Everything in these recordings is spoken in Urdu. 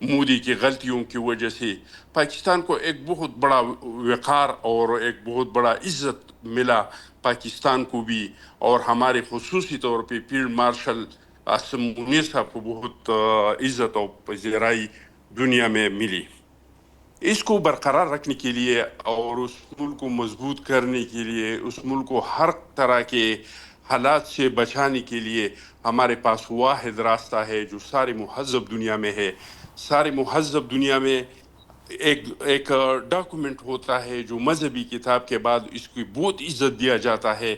مودی کی غلطیوں کی وجہ سے پاکستان کو ایک بہت بڑا وقار اور ایک بہت بڑا عزت ملا پاکستان کو بھی، اور ہمارے خصوصی طور پہ فیلڈ مارشل قاسم منیر صاحب کو بہت عزت اور پذیرائی دنیا میں ملی۔ اس کو برقرار رکھنے کے لیے اور اس ملک کو مضبوط کرنے کے لیے، اس ملک کو ہر طرح کے حالات سے بچانے کے لیے ہمارے پاس واحد راستہ ہے جو سارے مہذب دنیا میں ہے۔ سارے مہذب دنیا میں ایک ڈاکومنٹ ہوتا ہے جو مذہبی کتاب کے بعد اس کی بہت عزت دیا جاتا ہے،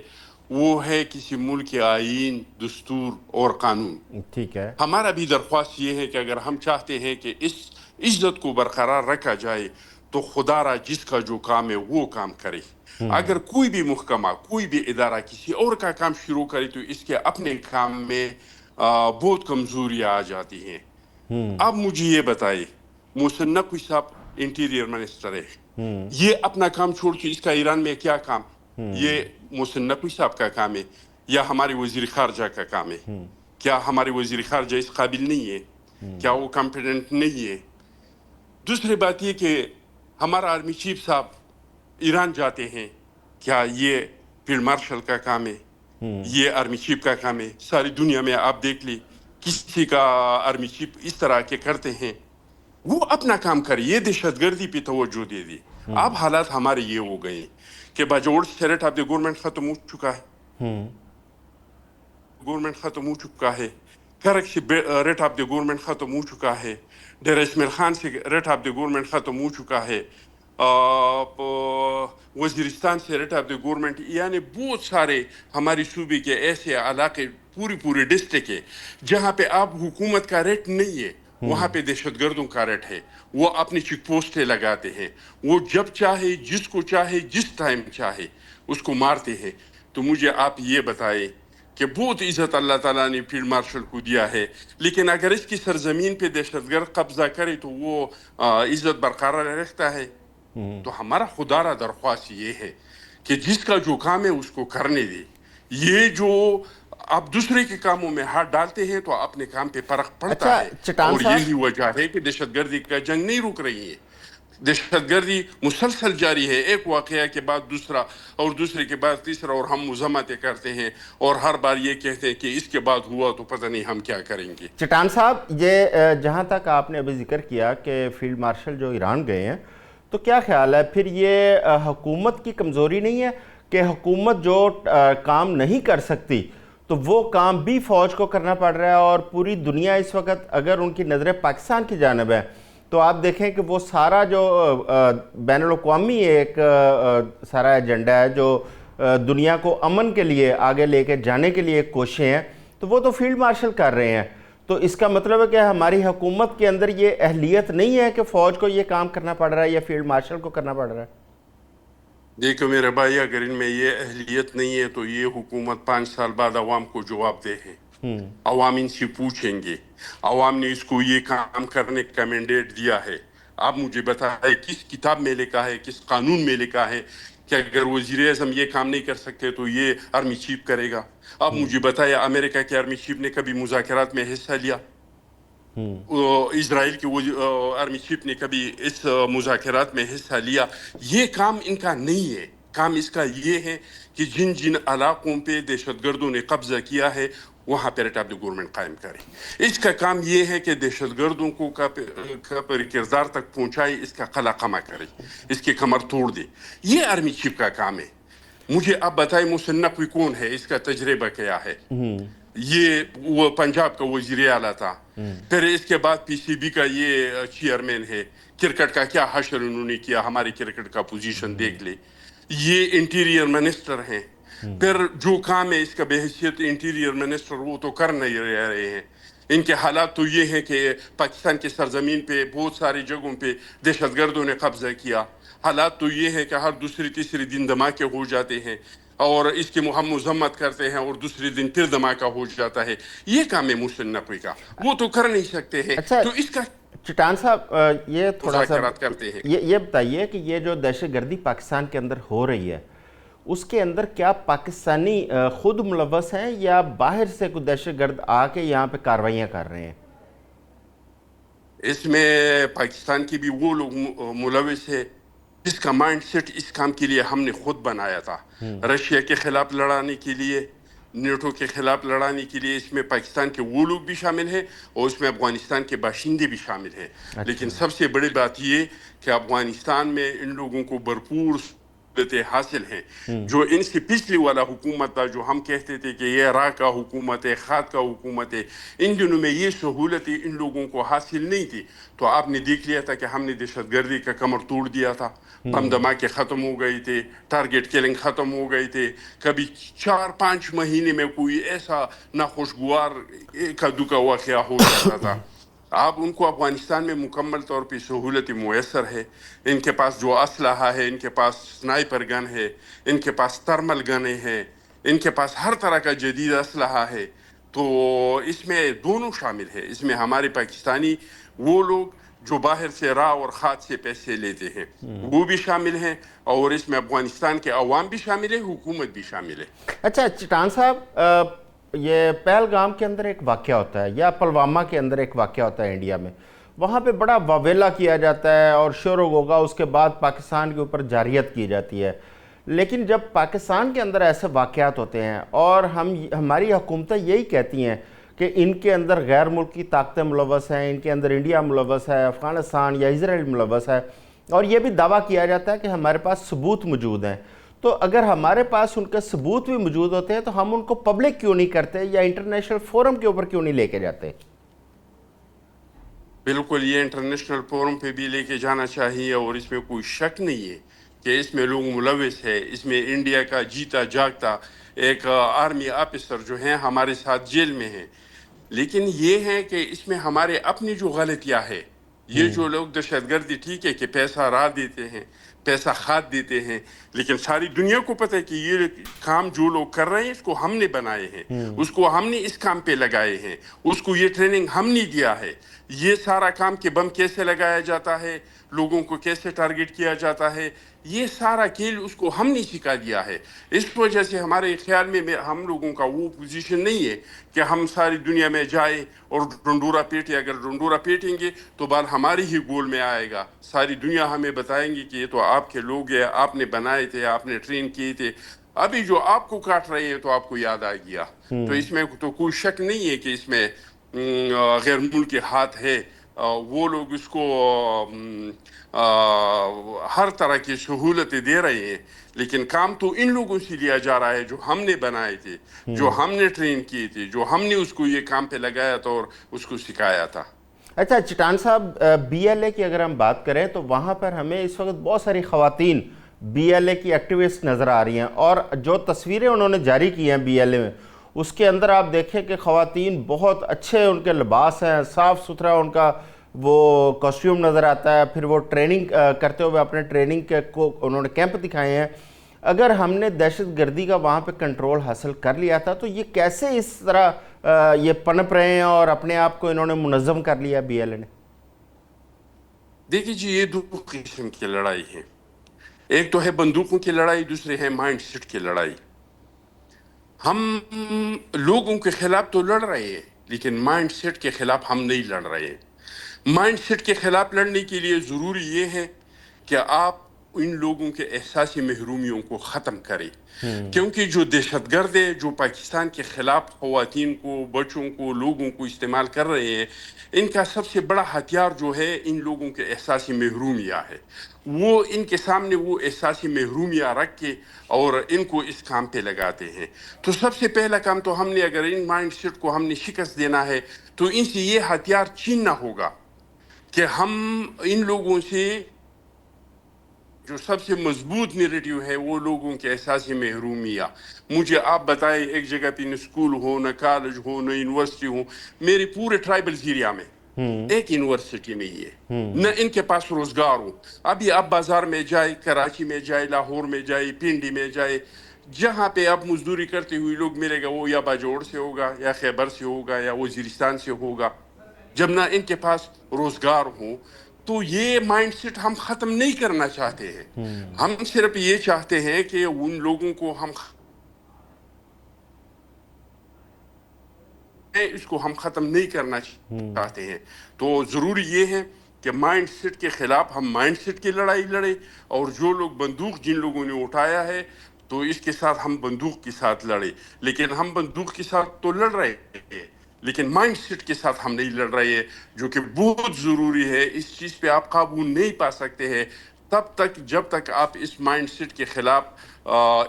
وہ ہے کسی ملک کے آئین، دستور اور قانون۔ ٹھیک ہے۔ ہمارا بھی درخواست یہ ہے کہ اگر ہم چاہتے ہیں کہ اس عزت کو برقرار رکھا جائے تو خدا را جس کا جو کام ہے وہ کام کرے۔ اگر کوئی بھی محکمہ، کوئی بھی ادارہ کسی اور کا کام شروع کرے تو اس کے اپنے کام میں بہت کمزوریاں آ جاتی ہیں۔ اب مجھے یہ بتائے، محسن نقوی صاحب انٹیریئر منسٹر ہے، یہ اپنا کام چھوڑ کے اس کا ایران میں کیا کام؟ یہ محسن نقوی صاحب کا کام ہے یا ہمارے وزیر خارجہ کا کام ہے؟ کیا ہمارے وزیر خارجہ اس قابل نہیں ہے؟ کیا وہ کمپیٹنٹ نہیں ہے؟ دوسری بات یہ کہ ہمارا آرمی چیف صاحب ایران جاتے ہیں، کیا یہ فیلڈ مارشل کا کام ہے؟ یہ آرمی چیف کا کام ہے؟ ساری دنیا میں آپ دیکھ لیں کسی کا آرمی چیف اس طرح کے کرتے ہیں، وہ اپنا کام کرے، یہ دہشت گردی پہ توجہ دے دے۔ اب حالات ہمارے یہ ہو گئے کہ باجوڑ سے ریٹ آف دی گورنمنٹ ختم ہو چکا ہے، گورنمنٹ ختم ہو چکا ہے، کرک سے ریٹ آف دی گورنمنٹ ختم ہو چکا ہے، ڈیر اسمیل خان سے ریٹ آف دی گورنمنٹ ختم ہو چکا ہے، وزیرستان سے ریٹ آف دی گورنمنٹ، یعنی بہت سارے ہماری صوبے کے ایسے علاقے پوری ڈسٹرکٹ ہے جہاں پہ اب حکومت کا ریٹ نہیں ہے، وہاں پہ دہشت گردوں کا ریٹ ہے۔ وہ اپنی چیک پوسٹیں لگاتے ہیں، وہ جب چاہے، جس کو چاہے، جس ٹائم چاہے اس کو مارتے ہیں۔ تو مجھے آپ یہ بتائیں کہ بہت عزت اللہ تعالیٰ نے فیلڈ مارشل کو دیا ہے، لیکن اگر اس کی سرزمین پہ دہشت گرد قبضہ کرے تو وہ عزت برقرار رکھتا ہے؟ تو ہمارا خدا را درخواست یہ ہے کہ جس کا جو کام ہے اس کو کرنے دے۔ یہ جو آپ دوسرے کے کاموں میں ہاتھ ڈالتے ہیں تو اپنے کام پہ فرق پڑتا اچھا ہے، چٹان اور صاحب، یہی وجہ ہے کہ دہشت گردی کا جنگ نہیں رک رہی ہے۔ دہشت گردی مسلسل جاری ہے، ایک واقعہ کے بعد دوسرا اور دوسرے کے بعد تیسرا، اور ہم مذمتیں کرتے ہیں اور ہر بار یہ کہتے ہیں کہ اس کے بعد ہوا تو پتہ نہیں ہم کیا کریں گے۔ چٹان صاحب، یہ جہاں تک آپ نے ابھی ذکر کیا کہ فیلڈ مارشل جو ایران گئے ہیں، تو کیا خیال ہے پھر یہ حکومت کی کمزوری نہیں ہے کہ حکومت جو کام نہیں کر سکتی تو وہ کام بھی فوج کو کرنا پڑ رہا ہے؟ اور پوری دنیا اس وقت اگر ان کی نظریں پاکستان کی جانب ہے تو آپ دیکھیں کہ وہ سارا جو بین الاقوامی ایک سارا ایجنڈا ہے جو دنیا کو امن کے لیے آگے لے کے جانے کے لیے کوششیں ہیں، تو وہ تو فیلڈ مارشل کر رہے ہیں۔ تو اس کا مطلب ہے کہ ہماری حکومت کے اندر یہ اہلیت نہیں ہے کہ فوج کو یہ کام کرنا پڑ رہا ہے یا فیلڈ مارشل کو کرنا پڑ رہا ہے؟ دیکھو میرے بھائی، اگر ان میں یہ اہلیت نہیں ہے تو یہ حکومت 5 سال بعد عوام کو جواب دے ہے۔ عوام ان سے پوچھیں گے، عوام نے اس کو یہ کام کرنے کا مینڈیٹ دیا ہے۔ آپ مجھے بتائیں کس کتاب میں لکھا ہے، کس قانون میں لکھا ہے کہ اگر وزیر اعظم یہ کام نہیں کر سکتے تو یہ آرمی چیف کرے گا؟ آپ مجھے بتائیں امریکہ کے آرمی چیف نے کبھی مذاکرات میں حصہ لیا؟ اسرائیل کی آرمی چیف نے کبھی اس مذاکرات میں حصہ لیا؟ یہ کام ان کا نہیں ہے۔ کام اس کا یہ ہے کہ جن علاقوں پہ دہشت گردوں نے قبضہ کیا ہے وہاں پہ ریٹ آف دی گورنمنٹ قائم کرے۔ اس کا کام یہ ہے کہ دہشت گردوں کو کردار تک پہنچائے، اس کا قلع قمع کرے، اس کی کمر توڑ دے۔ یہ آرمی چیف کا کام ہے۔ مجھے آپ بتائیں محسن نقوی کون ہے، اس کا تجربہ کیا ہے؟ یہ وہ پنجاب کا وزیر اعلیٰ تھا، پھر اس کے بعد پی سی بی کا یہ چیئرمین ہے۔ کرکٹ کا کیا حشر انہوں نے کیا، ہماری کرکٹ کا پوزیشن دیکھ لے۔ یہ انٹیریئر منسٹر ہیں، پھر جو کام ہے اس کا بحیثیت انٹیریئر منسٹر وہ تو کر نہیں رہے ہیں۔ ان کے حالات تو یہ ہیں کہ پاکستان کی سرزمین پہ بہت ساری جگہوں پہ دہشت گردوں نے قبضہ کیا۔ حالات تو یہ ہے کہ ہر دوسری تیسری دن دھماکے ہو جاتے ہیں اور اس کی ہم مذمت کرتے ہیں اور دوسری دن پھر دھماکہ ہو جاتا ہے۔ یہ کام ہے محسن نقوی کا، وہ تو کر نہیں سکتے ہیں۔ اچھا تو اس کا چٹان صاحب، یہ تھوڑا سا مذاکرات کرتے ہیں۔ یہ بتائیے کہ یہ جو دہشت گردی پاکستان کے اندر ہو رہی ہے اس کے اندر کیا پاکستانی خود ملوث ہیں یا باہر سے کوئی دہشت گرد آ کے یہاں پہ کاروائیاں کر رہے ہیں؟ اس میں پاکستان کی بھی وہ لوگ ملوث ہے جس کا مائنڈ سیٹ اس کام کے لیے ہم نے خود بنایا تھا. رشیا کے خلاف لڑانے کے لیے، نیٹو کے خلاف لڑانے کے لیے اس میں پاکستان کے وہ لوگ بھی شامل ہیں اور اس میں افغانستان کے باشندے بھی شامل ہیں. لیکن سب سے بڑی بات یہ کہ افغانستان میں ان لوگوں کو بھرپور سہولتیں حاصل ہیں جو ان سے پچھلی والا حکومت تھا، جو ہم کہتے تھے کہ یہ راہ کا حکومت ہے، کھاد کا حکومت ہے. ان دنوں میں یہ سہولتیں ان لوگوں کو حاصل نہیں تھی. تو آپ نے دیکھ لیا تھا کہ ہم نے دہشت گردی کا کمر توڑ دیا تھا، بم دھماکے ختم ہو گئے تھے، ٹارگیٹ کلنگ ختم ہو گئے تھے. کبھی 4-5 مہینے میں کوئی ایسا ناخوشگوار ایک دکا واقعہ ہو جاتا تھا. اب ان کو افغانستان میں مکمل طور پہ سہولت میسر ہے. ان کے پاس جو اسلحہ ہے، ان کے پاس سنائپر گن ہے، ان کے پاس تھرمل گنیں ہیں، ان کے پاس ہر طرح کا جدید اسلحہ ہے. تو اس میں دونوں شامل ہے. اس میں ہمارے پاکستانی وہ لوگ جو باہر سے راہ اور کھاد سے پیسے لیتے ہیں وہ بھی شامل ہیں، اور اس میں افغانستان کے عوام بھی شامل ہے، حکومت بھی شامل ہے. اچھا چٹان صاحب، یہ پہلگام کے اندر ایک واقعہ ہوتا ہے یا پلوامہ کے اندر ایک واقعہ ہوتا ہے انڈیا میں، وہاں پہ بڑا واویلا کیا جاتا ہے اور شور و غوغا اس کے بعد پاکستان کے اوپر جارحیت کی جاتی ہے. لیکن جب پاکستان کے اندر ایسے واقعات ہوتے ہیں اور ہماری حکومتیں یہی کہتی ہیں کہ ان کے اندر غیر ملکی طاقتیں ملوث ہیں، ان کے اندر انڈیا ملوث ہے، افغانستان یا اسرائیل ملوث ہے، اور یہ بھی دعویٰ کیا جاتا ہے کہ ہمارے پاس ثبوت موجود ہیں. تو اگر ہمارے پاس ان کے ثبوت بھی موجود ہوتے ہیں تو ہم ان کو پبلک کیوں نہیں کرتے یا انٹرنیشنل فورم کے اوپر کیوں نہیں لے کے جاتے؟ بالکل، یہ انٹرنیشنل فورم پہ بھی لے کے جانا چاہیے، اور اس میں کوئی شک نہیں ہے کہ اس میں لوگ ملوث ہے. اس میں انڈیا کا جیتا جاگتا ایک آرمی آفیسر جو ہیں ہمارے ساتھ جیل میں ہیں. لیکن یہ ہے کہ اس میں ہمارے اپنی جو غلطیاں ہے، یہ جو لوگ دہشت گردی ٹھیک ہے کہ پیسہ راہ دیتے ہیں، پیسہ کھاد دیتے ہیں، لیکن ساری دنیا کو پتہ ہے کہ یہ کام جو لوگ کر رہے ہیں اس کو ہم نے بنائے ہیں، اس کو ہم نے اس کام پہ لگائے ہیں، اس کو یہ ٹریننگ ہم نے دیا ہے. یہ سارا کام کہ بم کیسے لگایا جاتا ہے، لوگوں کو کیسے ٹارگٹ کیا جاتا ہے، یہ سارا کھیل اس کو ہم نے سکھا دیا ہے. اس وجہ سے ہمارے خیال میں ہم لوگوں کا وہ پوزیشن نہیں ہے کہ ہم ساری دنیا میں جائیں اور ڈنڈورا پیٹیں. اگر ڈنڈورا پیٹیں گے تو بال ہماری ہی گول میں آئے گا. ساری دنیا ہمیں بتائیں گی کہ یہ تو آپ کے لوگ ہیں، آپ نے بنائے تھے، آپ نے ٹرین کیے تھے. ابھی جو آپ کو کاٹ رہے ہیں تو آپ کو یاد آ گیا. تو اس میں تو کوئی شک نہیں ہے کہ اس میں غیر ملکی ہاتھ ہے. وہ لوگ اس کو ہر طرح کی سہولتیں دے رہے ہیں، لیکن کام تو ان لوگوں سے لیا جا رہا ہے جو ہم نے بنائے تھے، جو ہم نے ٹرین کیے تھے، جو ہم نے اس کو یہ کام پہ لگایا تھا اور اس کو سکھایا تھا. اچھا چٹان صاحب، بی ایل اے کی اگر ہم بات کریں تو وہاں پر ہمیں اس وقت بہت ساری خواتین بی ایل اے کی ایکٹیوسٹ نظر آ رہی ہیں، اور جو تصویریں انہوں نے جاری کی ہیں بی ایل اے میں اس کے اندر آپ دیکھیں کہ خواتین بہت اچھے ان کے لباس ہیں، صاف ستھرا ان کا وہ کاسٹیوم نظر آتا ہے. پھر وہ ٹریننگ کرتے ہوئے اپنے ٹریننگ کے کو انہوں نے کیمپ دکھائے ہیں. اگر ہم نے دہشت گردی کا وہاں پہ کنٹرول حاصل کر لیا تھا تو یہ کیسے اس طرح یہ پنپ رہے ہیں اور اپنے آپ کو انہوں نے منظم کر لیا بی ایل اے نے؟ دیکھیے جی، یہ دو قسم کی لڑائی ہے. ایک تو ہے بندوقوں کی لڑائی، دوسری ہے مائنڈ سیٹ کی لڑائی. ہم لوگوں کے خلاف تو لڑ رہے ہیں لیکن مائنڈ سیٹ کے خلاف ہم نہیں لڑ رہے ہیں. مائنڈ سیٹ کے خلاف لڑنے کے لیے ضروری یہ ہے کہ آپ ان لوگوں کے احساسی محرومیوں کو ختم کریں، کیونکہ جو دہشت گرد ہے جو پاکستان کے خلاف خواتین کو، بچوں کو، لوگوں کو استعمال کر رہے ہیں، ان کا سب سے بڑا ہتھیار جو ہے ان لوگوں کے احساسی محرومیہ ہے. وہ ان کے سامنے وہ احساسی محرومیہ رکھ کے اور ان کو اس کام پہ لگاتے ہیں. تو سب سے پہلا کام تو ہم نے، اگر ان مائنڈ سیٹ کو ہم نے شکست دینا ہے تو ان سے یہ ہتھیار چھیننا ہوگا کہ ہم ان لوگوں سے جو سب سے مضبوط نیریٹیو ہے وہ لوگوں کے احساسی محرومیہ. مجھے آپ بتائیں، ایک جگہ پہ نہ اسکول ہو، نہ کالج ہو، نہ یونیورسٹی ہو. میرے پورے ٹرائبل ایریا میں ایک یونیورسٹی نہیں ہے، نہ ان کے پاس روزگار ہو. ابھی آپ بازار میں جائے، کراچی میں جائے، لاہور میں جائے، پنڈی میں جائے، جہاں پہ آپ مزدوری کرتے ہوئے لوگ ملے گا وہ یا باجوڑ سے ہوگا، یا خیبر سے ہوگا، یا وزیرستان سے ہوگا. جب نہ ان کے پاس روزگار ہو، تو یہ مائنڈ سیٹ ہم ختم نہیں کرنا چاہتے ہیں. ہم صرف یہ چاہتے ہیں کہ ان لوگوں کو ہم اس کو ہم ختم نہیں کرنا چاہتے ہیں. تو ضروری یہ ہے کہ مائنڈ سیٹ کے خلاف ہم مائنڈ سیٹ کی لڑائی لڑیں, اور جو لوگ بندوق جن لوگوں نے اٹھایا ہے تو اس کے ساتھ ہم بندوق کے ساتھ لڑیں. لیکن ہم بندوق کے ساتھ تو لڑ رہے ہیں, لیکن مائنڈ سیٹ کے ساتھ ہم نہیں لڑ رہے ہیں, جو کہ بہت ضروری ہے. اس چیز پہ آپ قابو نہیں پا سکتے ہیں تب تک جب تک آپ اس مائنڈ سیٹ کے خلاف,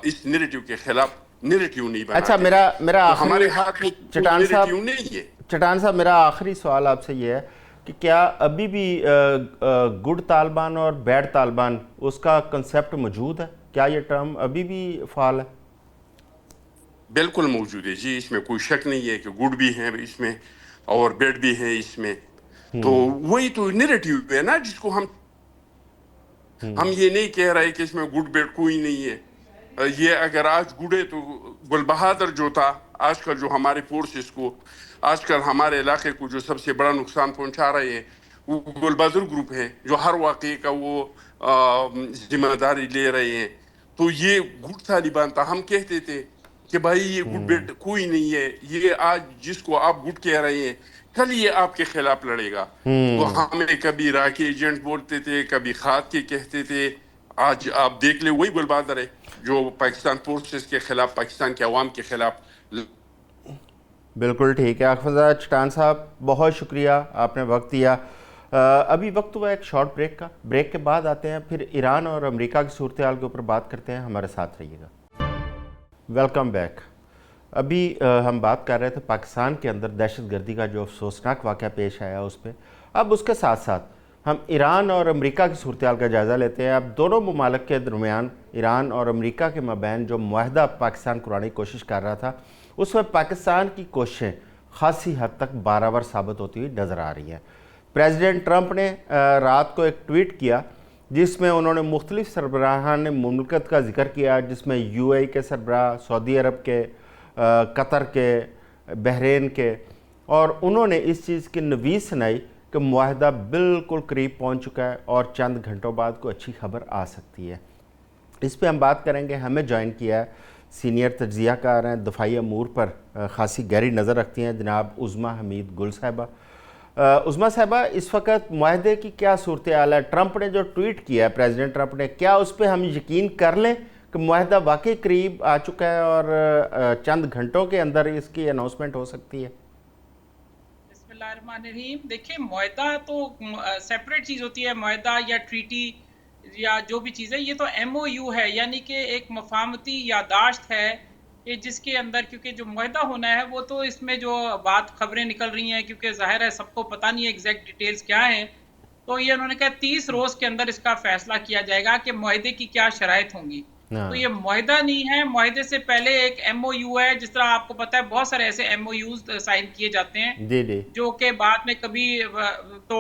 اس نیریٹو کے خلاف نیریٹو نہیں اچھا بناتے ہیں. میرا تو آخری ہمارے ہاتھ میں چٹان نیریٹو نہیں ہے. صاحب میرا آخری سوال آپ سے یہ ہے کہ کیا ابھی بھی گڈ طالبان اور بیڈ طالبان اس کا کنسیپٹ موجود ہے؟ کیا یہ ٹرم ابھی بھی فعال ہے؟ بالکل موجود ہے جی, اس میں کوئی شک نہیں ہے کہ گڈ بھی ہیں اس میں اور بیڈ بھی ہیں اس میں. تو وہی تو نیریٹو ہے نا جس کو ہم یہ نہیں کہہ رہے کہ اس میں گڈ بیڈ کوئی نہیں ہے. یہ اگر آج گڈ ہے تو گل بہادر جو تھا, آج کل جو ہمارے فورسز کو, آج کل ہمارے علاقے کو جو سب سے بڑا نقصان پہنچا رہے ہیں وہ گل بہادر گروپ ہیں, جو ہر واقعے کا وہ ذمہ داری لے رہے ہیں. تو یہ گڈ طالبان تھا. ہم کہتے تھے کہ بھائی یہ گڈ بیڈ کوئی نہیں ہے, یہ آج جس کو آپ گڈ کہہ رہے ہیں کل یہ آپ کے خلاف لڑے گا. تو ہمیں کبھی راکی ایجنٹ بولتے تھے, کبھی خاد کے کہتے تھے. آج آپ دیکھ لیں وہی گل بہادر ہے جو پاکستان فورسز کے خلاف, پاکستان کے عوام کے خلاف. بالکل ٹھیک ہے. آخفزا چٹان صاحب بہت شکریہ, آپ نے وقت دیا. ابھی وقت ہوا ایک شارٹ بریک کا. بریک کے بعد آتے ہیں, پھر ایران اور امریکہ کی صورتحال کے اوپر بات کرتے ہیں. ہمارے ساتھ رہیے گا. Welcome back. ابھی ہم بات کر رہے تھے پاکستان کے اندر دہشت گردی کا جو افسوسناک واقعہ پیش آیا اس پہ. اب اس کے ساتھ ساتھ ہم ایران اور امریکہ کی صورتحال کا جائزہ لیتے ہیں. اب دونوں ممالک کے درمیان, ایران اور امریکہ کے مابین جو معاہدہ پاکستان کرانے کی کوشش کر رہا تھا, اس میں پاکستان کی کوششیں خاصی حد تک بارآور ثابت ہوتی ہوئی نظر آ رہی ہیں. پریزیڈنٹ ٹرمپ نے رات کو ایک ٹویٹ کیا جس میں انہوں نے مختلف سربراہان مملکت کا ذکر کیا, جس میں یو اے کے سربراہ, سعودی عرب کے, قطر کے, بحرین کے, اور انہوں نے اس چیز کی نوید سنائی کہ معاہدہ بالکل قریب پہنچ چکا ہے اور چند گھنٹوں بعد کوئی اچھی خبر آ سکتی ہے. اس پہ ہم بات کریں گے. ہمیں جوائن کیا ہے سینئر تجزیہ کار ہیں, دفاعی امور پر خاصی گہری نظر رکھتی ہیں, جناب عظمیٰ حمید گل صاحبہ. عظمیٰ صاحبہ, اس وقت معاہدے کی کیا صورتحال ہے؟ ٹرمپ نے جو ٹویٹ کیا ہے, پریزیڈنٹ ٹرمپ نے, کیا اس پہ ہم یقین کر لیں کہ معاہدہ واقعی قریب آ چکا ہے اور چند گھنٹوں کے اندر اس کی اناؤنسمنٹ ہو سکتی ہے؟ بسم اللہ الرحمن الرحیم. دیکھیں, معاہدہ تو سیپریٹ چیز ہوتی ہے. معاہدہ یا ٹریٹی یا جو بھی چیز ہے, یہ تو ایم او یو ہے, یعنی کہ ایک مفاہمتی یادداشت ہے کہ جس کے اندر, کیونکہ جو معاہدہ ہونا ہے وہ تو اس میں جو بات خبریں نکل رہی ہیں, کیونکہ ظاہر ہے سب کو پتہ نہیں ہے ایگزیکٹ ڈیٹیلز کیا ہیں, تو یہ انہوں نے کہا 30 روز کے اندر اس کا فیصلہ کیا جائے گا کہ معاہدے کی کیا شرائط ہوں گی. تو یہ معاہدہ نہیں ہے, معاہدے سے پہلے ایک ایم او یو ہے. جس طرح آپ کو پتہ ہے بہت سارے ایسے ایم او یوز سائن کیے جاتے ہیں جو کہ بعد میں کبھی تو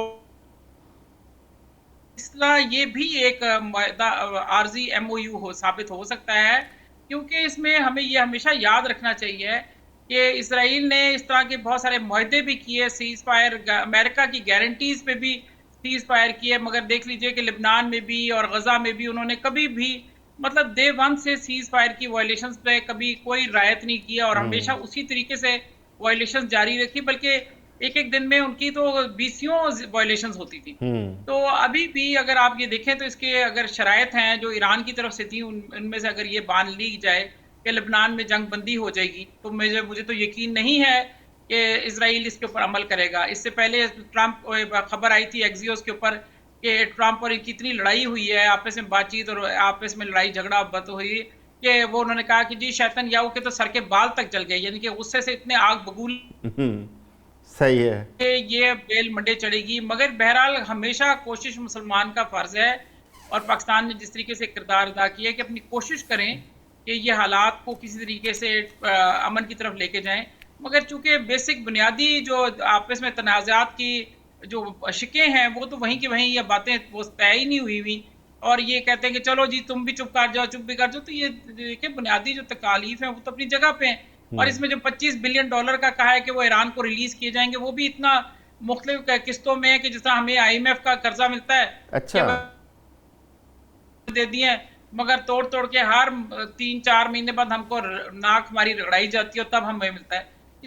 اس طرح یہ بھی ایک معاہدہ عارضی ایم او یو ثابت ہو سکتا ہے, کیونکہ اس میں ہمیں یہ ہمیشہ یاد رکھنا چاہیے کہ اسرائیل نے اس طرح کے بہت سارے معاہدے بھی کیے, سیز فائر, امریکہ کی گارنٹیز پہ بھی سیز فائر کیے, مگر دیکھ لیجئے کہ لبنان میں بھی اور غزہ میں بھی انہوں نے کبھی بھی مطلب ڈے ون سے سیز فائر کی وائلیشنز پہ کبھی کوئی رعایت نہیں کیا اور ہمیشہ اسی طریقے سے وائلیشنز جاری رکھی, بلکہ ایک ایک دن میں ان کی تو 20 وائلیشنز ہوتی تھی. تو ابھی بھی اگر آپ یہ دیکھیں تو اس کے اگر شرائط ہیں جو ایران کی طرف سے تھی, ان میں سے اگر یہ مان لی جائے کہ لبنان میں جنگ بندی ہو جائے گی, تو مجھے تو یقین نہیں ہے کہ اسرائیل اس کے اوپر عمل کرے گا. اس سے پہلے ٹرمپ خبر آئی تھی ایکزیوس کے اوپر کہ ٹرمپ اور ان کی اتنی لڑائی ہوئی ہے, آپس میں بات چیت اور آپس میں لڑائی جھگڑا بت ہوئی کہ وہ انہوں نے کہا کہ جی شیطان یاہو کے تو سر کے بال تک جل گئے, یعنی کہ غصے سے اتنے آگ بگول صحیح ہے کہ یہ بیل منڈے چڑھے گی. مگر بہرحال ہمیشہ کوشش مسلمان کا فرض ہے, اور پاکستان نے جس طریقے سے کردار ادا کیا ہے کہ اپنی کوشش کریں کہ یہ حالات کو کسی طریقے سے امن کی طرف لے کے جائیں. مگر چونکہ بیسک بنیادی جو آپس میں تنازعات کی جو شکیں ہیں وہ تو وہیں کی وہیں, یہ باتیں وہ طے ہی نہیں ہوئی اور یہ کہتے ہیں کہ چلو جی تم بھی چپ کر جاؤ, چپ بھی کر جاؤ. تو یہ کہ بنیادی جو تکالیف ہیں وہ تو اپنی جگہ پہ ہیں, اور اس میں جو $25 بلین کا کہا ہے کہ وہ ایران کو ریلیز کیے جائیں گے, وہ بھی اتنا مختلف قسطوں میں ہے کہ جس طرح ہمیں آئی ایم ایف کا قرضہ ملتا ہے اچھا دے دیے, مگر توڑ کے ہر 3-4 مہینے بعد ہم کو ناک ہماری رگڑائی جاتی ہے اور تب ہمیں ملتا ہے.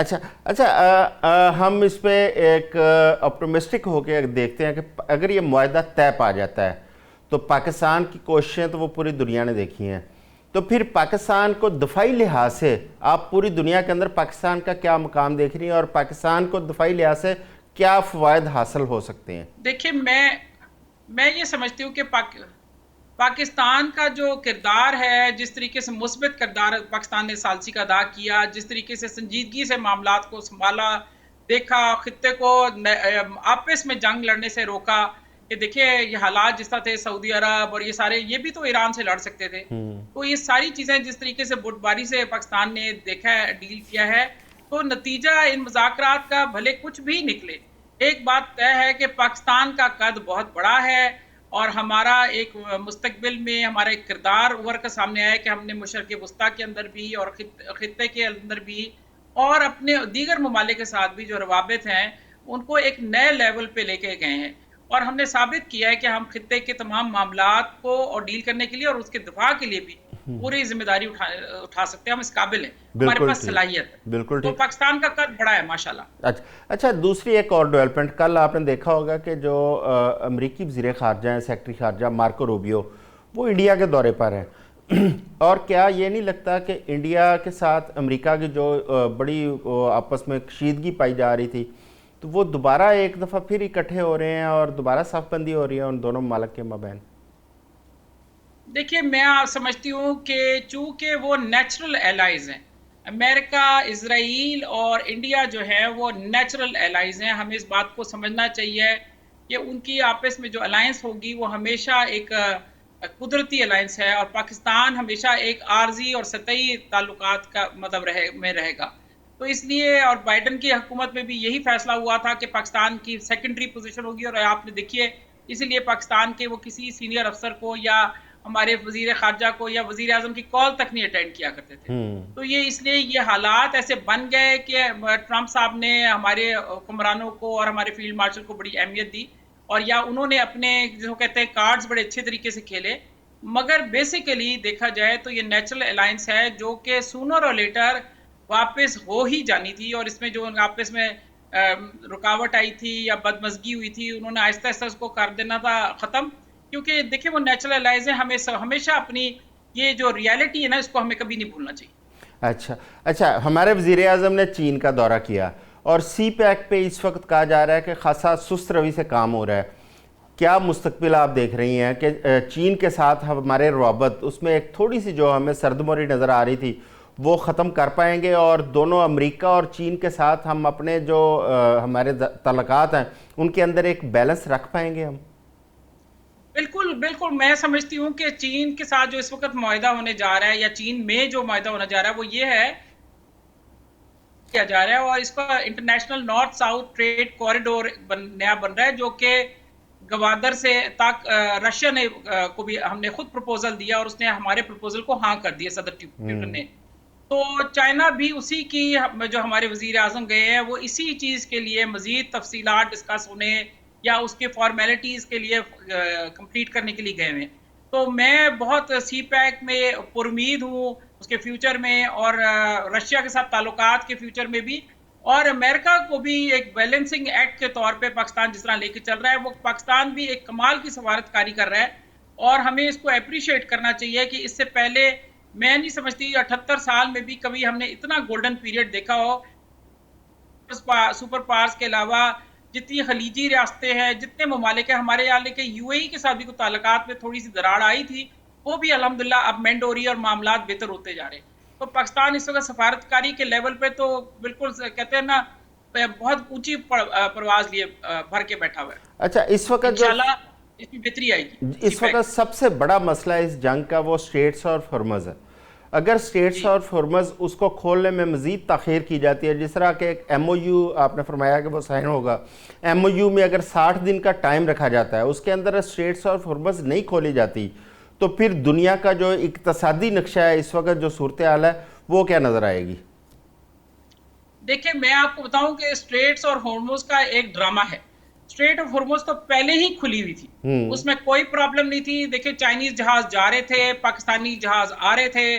اچھا ہم اس پہ ایک اپٹمسٹک ہو کے دیکھتے ہیں کہ اگر یہ معاہدہ طے پا جاتا ہے تو پاکستان کی کوششیں تو وہ پوری دنیا نے دیکھی ہیں، تو پھر پاکستان کو دفاعی لحاظ سے آپ پوری دنیا کے اندر پاکستان کا کیا مقام دیکھ رہی ہیں اور پاکستان کو دفاعی لحاظ سے کیا فوائد حاصل ہو سکتے ہیں؟ دیکھیں میں یہ سمجھتی ہوں کہ پاکستان کا جو کردار ہے، جس طریقے سے مثبت کردار پاکستان نے ثالثی کا ادا کیا، جس طریقے سے سنجیدگی سے معاملات کو سنبھالا، دیکھا، خطے کو آپس میں جنگ لڑنے سے روکا، کہ دیکھیں یہ حالات جس طرح تھے سعودی عرب اور یہ سارے، یہ بھی تو ایران سے لڑ سکتے تھے، تو یہ ساری چیزیں جس طریقے سے بردباری سے پاکستان نے دیکھا ہے، ڈیل کیا ہے، تو نتیجہ ان مذاکرات کا بھلے کچھ بھی نکلے، ایک بات طے ہے کہ پاکستان کا قد بہت بڑا ہے اور ہمارا ایک مستقبل میں ہمارا ایک کردار ابھر کر سامنے آیا کہ ہم نے مشرق وسطیٰ کے اندر بھی اور خطے کے اندر بھی اور اپنے دیگر ممالک کے ساتھ بھی جو روابط ہیں ان کو ایک نئے لیول پہ لے کے گئے ہیں، اور ہم نے ثابت کیا ہے کہ ہم خطے کے تمام معاملات کو اور ڈیل کرنے کے لیے اور اس کے دفاع کے لیے بھی پوری ذمہ داری اٹھا سکتے ہیں، ہم اس قابل ہیں، ہمارے پاس صلاحیت ہے، بالکل تو پاکستان کا قد بڑا ہے ماشاءاللہ۔ اچھا دوسری ایک اور ڈیولپمنٹ، کل آپ نے دیکھا ہوگا کہ جو امریکی وزیر خارجہ ہیں، سیکرٹری خارجہ مارکو روبیو، وہ انڈیا کے دورے پر ہیں، اور کیا یہ نہیں لگتا کہ انڈیا کے ساتھ امریکہ کی جو بڑی آپس میں کشیدگی پائی جا رہی تھی، تو وہ دوبارہ ایک دفعہ پھر اکٹھے ہو رہے ہیں اور دوبارہ صف بندی ہو رہی ہے ان دونوں ممالک کے مابین؟ دیکھیے میں سمجھتی ہوں کہ چونکہ وہ نیچرل ایلائز ہیں، امریکہ، اسرائیل اور انڈیا جو ہے وہ نیچرل ایلائز ہیں، ہمیں اس بات کو سمجھنا چاہیے کہ ان کی آپس میں جو الائنس ہوگی وہ ہمیشہ ایک قدرتی الائنس ہے، اور پاکستان ہمیشہ ایک عارضی اور سطحی تعلقات کا مطلب میں رہے گا، تو اس لیے اور بائیڈن کی حکومت میں بھی یہی فیصلہ ہوا تھا کہ پاکستان کی سیکنڈری پوزیشن ہوگی، اور آپ نے دیکھیے اسی لیے پاکستان کے وہ کسی سینئر افسر کو یا ہمارے وزیر خارجہ کو یا وزیر اعظم کی کال تک نہیں اٹینڈ کیا کرتے تھے، تو یہ اس لیے یہ حالات ایسے بن گئے کہ ٹرمپ صاحب نے ہمارے حکمرانوں کو اور ہمارے فیلڈ مارشل کو بڑی اہمیت دی، اور یا انہوں نے اپنے جو کہتے ہیں کارڈز بڑے اچھے طریقے سے کھیلے، مگر بیسیکلی دیکھا جائے تو یہ نیچرل الائنس ہے جو کہ سونر اور لیٹر واپس ہو ہی جانی تھی، اور اس میں جو آپس میں رکاوٹ آئی تھی یا بدمزگی ہوئی تھی انہوں نے آہستہ آہستہ اس کو کر دینا تھا ختم، کیونکہ دیکھیں وہ نیچرل الائز ہیں، ہمیں ہمیشہ اپنی یہ جو ریالٹی ہے نا اس کو ہمیں کبھی نہیں بھولنا چاہیے۔ اچھا ہمارے وزیر اعظم نے چین کا دورہ کیا اور سی پیک پہ اس وقت کہا جا رہا ہے کہ خاصا سست روی سے کام ہو رہا ہے، کیا مستقبل آپ دیکھ رہی ہیں کہ چین کے ساتھ ہمارے روابط اس میں ایک تھوڑی سی جو ہمیں سردموری نظر آ رہی تھی وہ ختم کر پائیں گے، اور دونوں امریکہ اور چین کے ساتھ ہم اپنے جو ہمارے تعلقات ہیں ان کے اندر ایک بیلنس رکھ پائیں گے ہم؟ بالکل بالکل، میں سمجھتی ہوں کہ چین کے ساتھ جو اس وقت معاہدہ ہونے جا رہا ہے یا چین میں جو معاہدہ ہونے جا رہا ہے وہ یہ ہے کیا جا رہا ہے، اور اس کا international north south trade corridor نیا بن رہا ہے جو کہ گوادر سے تک رشیا نے کو بھی ہم نے خود پروپوزل دیا اور اس نے ہمارے پروپوزل کو ہاں کر دیا صدر ٹیوٹن نے، تو چائنا بھی اسی کی جو ہمارے وزیر اعظم گئے ہیں وہ اسی چیز کے لیے مزید تفصیلات ڈسکس ہونے یا اس کے فارمیلٹیز کے لیے کمپلیٹ کرنے کے لیے گئے ہیں، تو میں بہت سی پیک میں پر امید ہوں اس کے فیوچر میں، اور رشیا کے ساتھ تعلقات کے فیوچر میں بھی، اور امریکہ کو بھی ایک بیلنسنگ ایکٹ کے طور پہ پاکستان جس طرح لے کے چل رہا ہے وہ پاکستان بھی ایک کمال کی سفارت کاری کر رہا ہے، اور ہمیں اس کو اپریشیٹ کرنا چاہیے کہ اس سے پہلے میں نہیں سمجھتی 78 سال میں بھی کبھی ہم نے اتنا گولڈن پیریڈ دیکھا ہو، سپر پاورز کے علاوہ جتنی خلیجی ریاستیں ہیں، جتنے ممالک ہیں، ہمارے یہاں کے یو اے ای کے ساتھ بھی کچھ تعلقات میں تھوڑی سی دراڑ آئی تھی، وہ بھی الحمدللہ اب مینڈ ہو رہی ہے اور معاملات بہتر ہوتے جا رہے ہیں، تو پاکستان اس وقت سفارتکاری کے لیول پہ تو بالکل کہتے ہیں نا بہت اونچی پرواز لیے بھر کے بیٹھا ہوا ہے۔ اچھا اس وقت انشاءاللہ اس میں بہتری آئے گی۔ اس وقت سب سے بڑا مسئلہ اس جنگ کا وہ اسٹریٹس اور ہرمز ہے، اگر اسٹریٹس اور ہرمز اس کو کھولنے میں مزید تاخیر کی جاتی ہے، جس طرح کہ ایک ایم او یو آپ نے فرمایا کہ وہ سائن ہوگا، ایم او یو میں اگر 60 دن کا ٹائم رکھا جاتا ہے، اس کے اندر اسٹریٹس اور ہرمز نہیں کھولی جاتی، تو پھر دنیا کا جو اقتصادی نقشہ ہے اس وقت جو صورتحال ہے وہ کیا نظر آئے گی؟ دیکھیں میں آپ کو بتاؤں کہ اسٹریٹس اور ہارموز کا ایک ڈرامہ ہے، اسٹریٹ آف ہارموز تو پہلے ہی کھلی ہوئی تھی، اس میں کوئی پرابلم نہیں تھی، دیکھیں چائنیز جہاز جا رہے تھے، پاکستانی جہاز آ رہے تھے،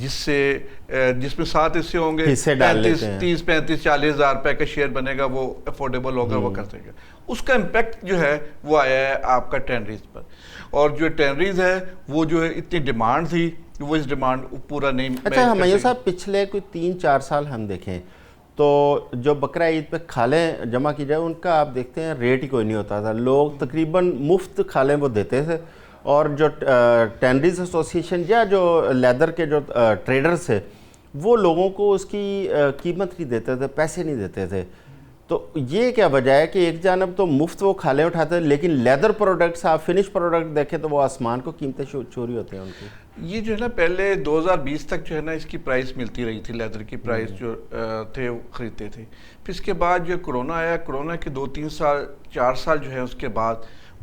جس میں 7 حصے ہوں گے, 30, 35, 40 ہزار روپے کا شیئر بنے گا, وہ افورڈیبل ہوگا, وہ کر سکے گا. اس کا امپیکٹ جو ہے وہ آیا ہے آپ کا ٹینریز پر. اور جو ٹینریز ہے وہ جو ہے اتنی ڈیمانڈ تھی, وہ اس ڈیمانڈ پورا نہیں. اچھا ہمایوں صاحب, پچھلے کوئی 3-4 سال ہم دیکھیں تو جو بقرہ عید پہ کھالیں جمع کی جائے ان کا آپ دیکھتے ہیں ریٹ ہی کوئی نہیں ہوتا تھا. لوگ تقریباً مفت کھالیں وہ دیتے تھے, اور جو ٹینریز ایسوسیشن یا جو لیدر کے جو ٹریڈرز تھے وہ لوگوں کو اس کی قیمت نہیں دیتے تھے, پیسے نہیں دیتے تھے. تو یہ کیا وجہ ہے کہ ایک جانب تو مفت وہ کھالیں اٹھاتے ہیں, لیکن لیدر پروڈکٹس آپ فنش پروڈکٹ دیکھیں تو وہ آسمان کو قیمتیں چوری ہوتے ہیں ان کی. یہ جو ہے نا پہلے 2020 تک جو ہے نا اس کی پرائس ملتی رہی تھی, لیدر کی پرائس جو تھے وہ خریدتے تھے. پھر اس کے بعد جو کرونا آیا, کرونا کے 2-3 سال 4 سال جو ہے اس کے بعد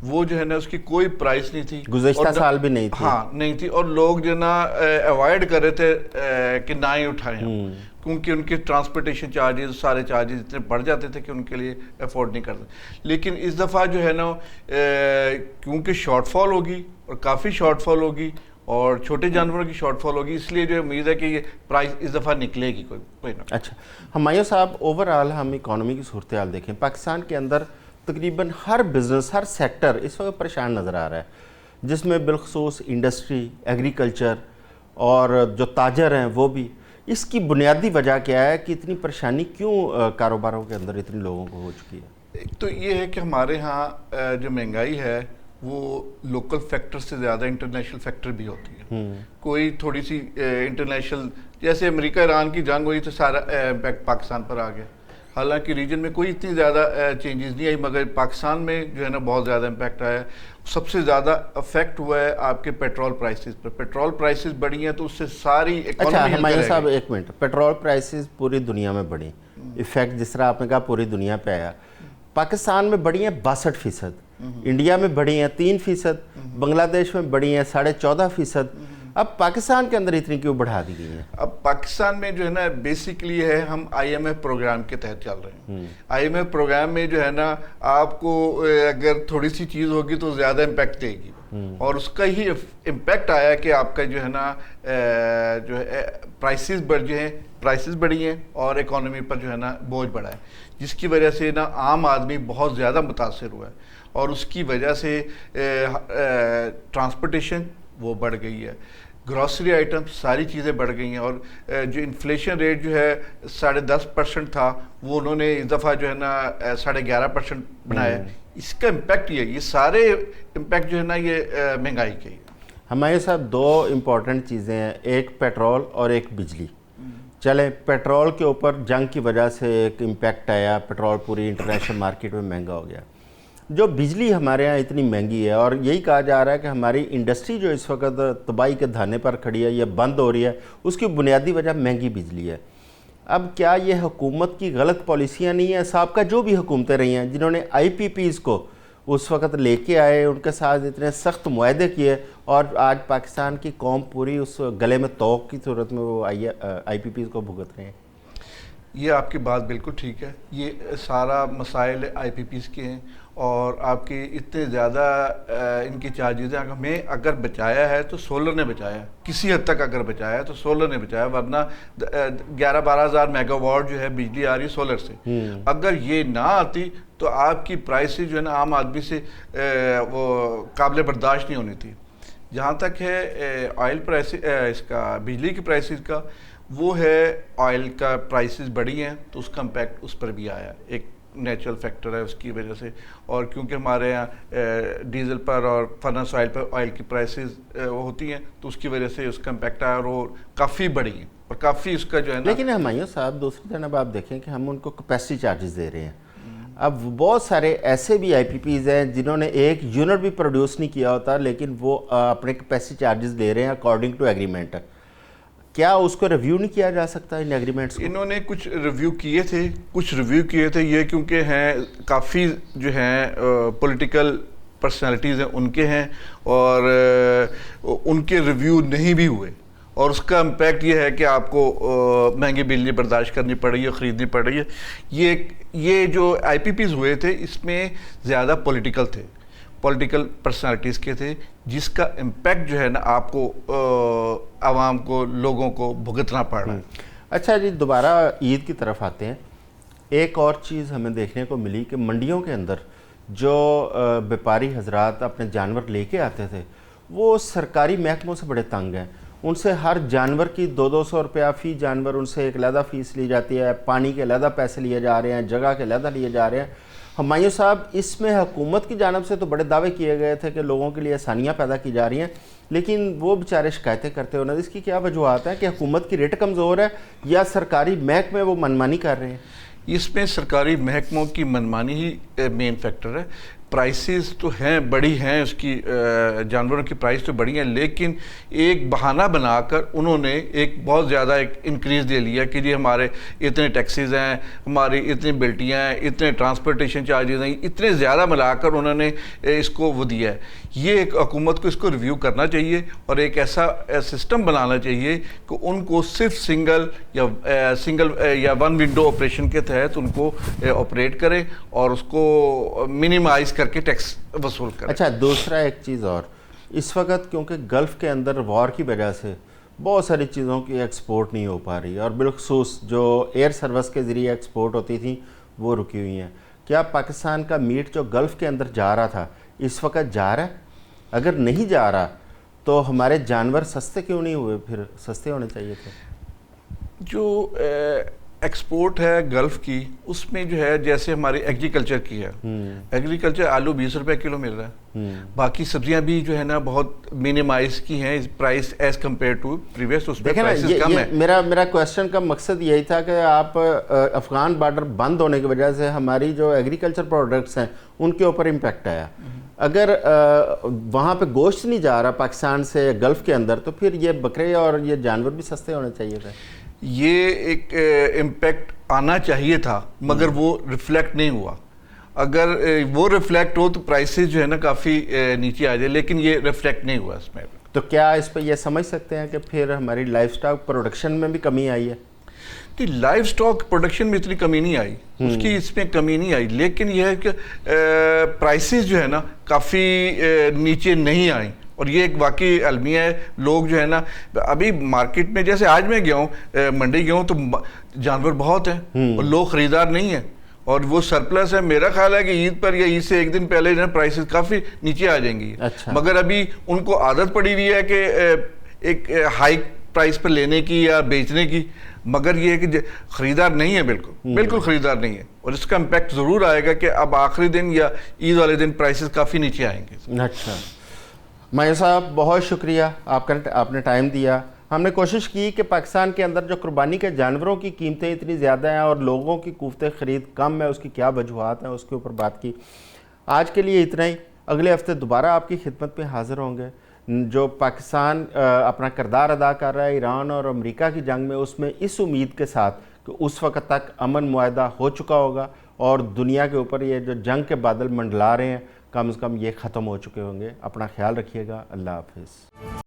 وہ جو ہے نا اس کی کوئی پرائس نہیں تھی, گزشتہ سال بھی نہیں تھی. ہاں نہیں تھی, اور لوگ جو ہے نا اوائڈ کر رہے تھے کہ نہ ہی اٹھائیں, کیونکہ ان کے ٹرانسپورٹیشن چارجز, سارے چارجز اتنے بڑھ جاتے تھے کہ ان کے لیے افورڈ نہیں کرتے. لیکن اس دفعہ جو ہے نا کیونکہ شارٹ فال ہوگی, اور کافی شارٹ فال ہوگی, اور چھوٹے جانوروں کی شارٹ فال ہوگی, اس لیے جو امید ہے کہ یہ پرائس اس دفعہ نکلے گی کوئی نہ. اچھا ہمایوں صاحب, اوورآل ہم اکانومی کی صورتحال دیکھیں, پاکستان کے اندر تقریباً ہر بزنس, ہر سیکٹر اس وقت پریشان نظر آ رہا ہے, جس میں بالخصوص انڈسٹری, ایگریکلچر اور جو تاجر ہیں وہ بھی. اس کی بنیادی وجہ کیا ہے کہ اتنی پریشانی کیوں کاروباروں کے اندر اتنے لوگوں کو ہو چکی ہے؟ ایک تو یہ ہے کہ ہمارے ہاں جو مہنگائی ہے وہ لوکل فیکٹر سے زیادہ انٹرنیشنل فیکٹر بھی ہوتی ہے. کوئی تھوڑی سی انٹرنیشنل, جیسے امریکہ ایران کی جنگ ہوئی تو سارا امپیکٹ پاکستان پر آ گیا. حالانکہ ریجن میں کوئی اتنی زیادہ چینجز نہیں آئی, مگر پاکستان میں جو ہے نا بہت زیادہ امپیکٹ آیا ہے. سب سے زیادہ افیکٹ ہوا ہے آپ کے پیٹرول پرائسز پر. پیٹرول پرائسز بڑھی ہیں تو اس سے ساری اکانومی. اچھا ہمایوں صاحب ایک منٹ, پیٹرول پرائسز پوری دنیا میں بڑھی, افیکٹ جس طرح آپ نے کہا پوری دنیا پہ آیا. پاکستان میں بڑھی ہیں 62%, انڈیا میں بڑھی ہیں 3%, بنگلہ دیش میں بڑھی ہیں 14.5%. اب پاکستان کے اندر اتنی کیوں بڑھا دی گئی ہیں؟ اب پاکستان میں جو ہے نا بیسیکلی ہے ہم IMF پروگرام کے تحت چل رہے ہیں. IMF پروگرام میں جو ہے نا آپ کو اگر تھوڑی سی چیز ہوگی تو زیادہ امپیکٹ دے گی, اور اس کا ہی امپیکٹ آیا کہ آپ کا جو ہے نا جو ہے پرائسز بڑھی ہیں اور اکانومی پر جو ہے نا بوجھ بڑھا ہے, جس کی وجہ سے نا عام آدمی بہت زیادہ متاثر ہوا ہے. اور اس کی وجہ سے ٹرانسپورٹیشن وہ بڑھ گئی ہے, گروسری آئٹم ساری چیزیں بڑھ گئی ہیں, اور جو انفلیشن ریٹ جو ہے 10.5% تھا وہ انہوں نے اس دفعہ جو ہے نا 11.5% بنایا. اس کا امپیکٹ یہ سارے امپیکٹ جو ہے نا یہ مہنگائی کے ہی. ہمایوں صاحب 2 امپورٹنٹ چیزیں ہیں, ایک پیٹرول اور ایک بجلی. چلیں پیٹرول کے اوپر جنگ کی وجہ سے ایک امپیکٹ آیا, پیٹرول پوری انٹرنیشنل مارکیٹ میں مہنگا ہو گیا. جو بجلی ہمارے ہاں اتنی مہنگی ہے, اور یہی کہا جا رہا ہے کہ ہماری انڈسٹری جو اس وقت تباہی کے دھانے پر کھڑی ہے یا بند ہو رہی ہے, اس کی بنیادی وجہ مہنگی بجلی ہے. اب کیا یہ حکومت کی غلط پالیسیاں نہیں ہیں؟ سابقہ جو بھی حکومتیں رہی ہیں جنہوں نے IPPs کو اس وقت لے کے آئے, ان کے ساتھ اتنے سخت معاہدے کیے, اور آج پاکستان کی قوم پوری اس گلے میں توق کی صورت میں وہ IPPs کو بھگت رہے ہیں. یہ آپ کی بات بالکل ٹھیک ہے, یہ سارا مسائل IPPs کے ہیں, اور آپ کی اتنے زیادہ ان کی چارجز ہیں. ہمیں اگر بچایا ہے تو سولر نے بچایا ہے, کسی حد تک اگر بچایا ہے تو سولر نے بچایا, ورنہ 11-12 ہزار میگا واٹ جو ہے بجلی آ رہی ہے سولر سے. اگر یہ نہ آتی تو آپ کی پرائسز جو ہے نا عام آدمی سے وہ قابل برداشت نہیں ہونی تھی. جہاں تک ہے آئل پرائسز, اس کا بجلی کی پرائسز کا, وہ ہے آئل کا پرائسز بڑھی ہیں تو اس کا امپیکٹ اس پر بھی آیا, ایک نیچرل فیکٹر ہے اس کی وجہ سے. اور کیونکہ ہمارے یہاں ڈیزل پر اور فرنس آئل پر آئل کی پرائسز ہوتی ہیں تو اس کی وجہ سے اس کا امپیکٹ آیا, اور وہ کافی بڑھی ہیں اور کافی اس کا جو ہے نا. لیکن ہمایوں صاحب دوسری جانب آپ دیکھیں کہ ہم ان کو کیپیسٹی چارجز دے رہے ہیں. اب بہت سارے ایسے بھی IPPs ہیں جنہوں نے ایک یونٹ بھی پروڈیوس نہیں کیا ہوتا, لیکن وہ اپنے کیپیسٹی چارجز دے رہے ہیں اکارڈنگ ٹو ایگریمنٹ. کیا اس کو ریویو نہیں کیا جا سکتا ان ایگریمنٹس کو؟ انہوں نے کچھ ریویو کیے تھے, یہ کیونکہ ہیں کافی جو ہیں پولیٹیکل پرسنالٹیز ہیں ان کے ہیں, اور ان کے ریویو نہیں بھی ہوئے, اور اس کا امپیکٹ یہ ہے کہ آپ کو مہنگی بجلی برداشت کرنی پڑ رہی ہے, خریدنی پڑ رہی ہے. یہ جو IPPs ہوئے تھے اس میں زیادہ پولیٹیکل تھے, پولیٹیکل پرسنالٹیز کے تھے جس کا امپیکٹ جو ہے نا آپ کو عوام کو لوگوں کو بھگتنا پڑ رہا ہے. اچھا جی، دوبارہ عید کی طرف آتے ہیں. ایک اور چیز ہمیں دیکھنے کو ملی کہ منڈیوں کے اندر جو بیپاری حضرات اپنے جانور لے کے آتے تھے وہ سرکاری محکموں سے بڑے تنگ ہیں. ان سے ہر جانور کی 200 روپیہ فی جانور ان سے ایک علیحدہ فیس لی جاتی ہے، پانی کے علیحدہ پیسے لیے جا رہے ہیں، جگہ کے علیحدہ لیے جا رہے ہیں. ہمایوں صاحب، اس میں حکومت کی جانب سے تو بڑے دعوے کیے گئے تھے کہ لوگوں کے لیے آسانیاں پیدا کی جا رہی ہیں، لیکن وہ بیچارے شکایتیں کرتے ہوئے، اس کی کیا وجوہات ہیں کہ حکومت کی ریٹ کمزور ہے یا سرکاری محکمے وہ منمانی کر رہے ہیں؟ اس میں سرکاری محکموں کی منمانی ہی مین فیکٹر ہے. پرائسز تو ہیں، بڑی ہیں، اس کی جانوروں کی پرائس تو بڑی ہیں، لیکن ایک بہانہ بنا کر انہوں نے ایک بہت زیادہ ایک انکریز دے لیا کہ جی ہمارے اتنے ٹیکسیز ہیں، ہماری اتنی بلٹیاں ہیں، اتنے ٹرانسپورٹیشن چارجز ہیں، اتنے زیادہ ملا کر انہوں نے اس کو وہ دیا ہے. یہ ایک حکومت کو اس کو ریویو کرنا چاہیے اور ایک ایسا سسٹم بنانا چاہیے کہ ان کو صرف سنگل یا ون ونڈو آپریشن کے تحت ان کو آپریٹ کرے اور اس کو منیمائز کر کے ٹیکس وصول کرے. اچھا، دوسرا ایک چیز اور، اس وقت کیونکہ گلف کے اندر وار کی وجہ سے بہت ساری چیزوں کی ایکسپورٹ نہیں ہو پا رہی اور بالخصوص جو ایئر سروس کے ذریعے ایکسپورٹ ہوتی تھیں وہ رکی ہوئی ہیں. کیا پاکستان کا میٹ جو گلف کے اندر جا رہا تھا اس وقت جا رہا ہے؟ اگر نہیں جا رہا تو ہمارے جانور سستے کیوں نہیں ہوئے؟ پھر سستے ہونے چاہیے تھے. جو ایکسپورٹ ہے گلف کی، اس میں جو ہے جیسے ہماری ایگریکلچر کی ہے، ایگریکلچر آلو 20 روپے کلو مل رہا ہے، باقی سبزیاں بھی جو ہے نا بہت مینیمائز کی ہیں price as compare to previous. اس میں پرائسز کم ہیں. میرا کویسچن کا مقصد یہی تھا کہ آپ افغان بارڈر بند ہونے کی وجہ سے ہماری جو ایگریکلچر پروڈکٹس ہیں ان کے اوپر امپیکٹ آیا. اگر وہاں پہ گوشت نہیں جا رہا پاکستان سے گلف کے اندر تو پھر یہ بکرے اور یہ جانور بھی سستے ہونے چاہیے تھے. یہ ایک امپیکٹ آنا چاہیے تھا مگر وہ ریفلیکٹ نہیں ہوا. اگر وہ ریفلیکٹ ہو تو پرائسز جو ہے نا کافی نیچے آ جائے، لیکن یہ ریفلیکٹ نہیں ہوا اس میں. تو کیا اس پہ یہ سمجھ سکتے ہیں کہ پھر ہماری لائف سٹاک پروڈکشن میں بھی کمی آئی ہے؟ لائف سٹاک پروڈکشن میں اتنی کمی نہیں آئی، اس کی اس میں کمی نہیں آئی، لیکن یہ ہے کہ پرائسز جو ہے نا کافی نیچے نہیں آئیں. اور یہ ایک واقعی المیہ ہے. لوگ جو ہے نا ابھی مارکیٹ میں، جیسے آج میں گیا ہوں منڈی گیا ہوں تو جانور بہت ہیں اور لوگ خریدار نہیں ہیں اور وہ سرپلس ہے. میرا خیال ہے کہ عید پر یا عید سے ایک دن پہلے جو ہے پرائسز کافی نیچے آ جائیں گی. مگر ابھی ان کو عادت پڑی ہوئی ہے کہ ایک ہائی پرائس پر لینے کی یا بیچنے کی، مگر یہ ہے کہ خریدار نہیں ہے، بالکل خریدار نہیں ہے. اور اس کا امپیکٹ ضرور آئے گا کہ اب آخری دن یا عید والے دن پرائسز کافی نیچے آئیں گے. اچھا ماہر صاحب، بہت شکریہ، آپ نے ٹائم دیا. ہم نے کوشش کی کہ پاکستان کے اندر جو قربانی کے جانوروں کی قیمتیں اتنی زیادہ ہیں اور لوگوں کی قوت خرید کم ہے، اس کی کیا وجوہات ہیں، اس کے اوپر بات کی. آج کے لیے اتنا ہی. اگلے ہفتے دوبارہ آپ کی خدمت میں حاضر ہوں گے. جو پاکستان اپنا کردار ادا کر رہا ہے ایران اور امریکہ کی جنگ میں، اس میں اس امید کے ساتھ کہ اس وقت تک امن معاہدہ ہو چکا ہوگا اور دنیا کے اوپر یہ جو جنگ کے بادل منڈلا رہے ہیں کم از کم یہ ختم ہو چکے ہوں گے. اپنا خیال رکھیے گا. اللہ حافظ.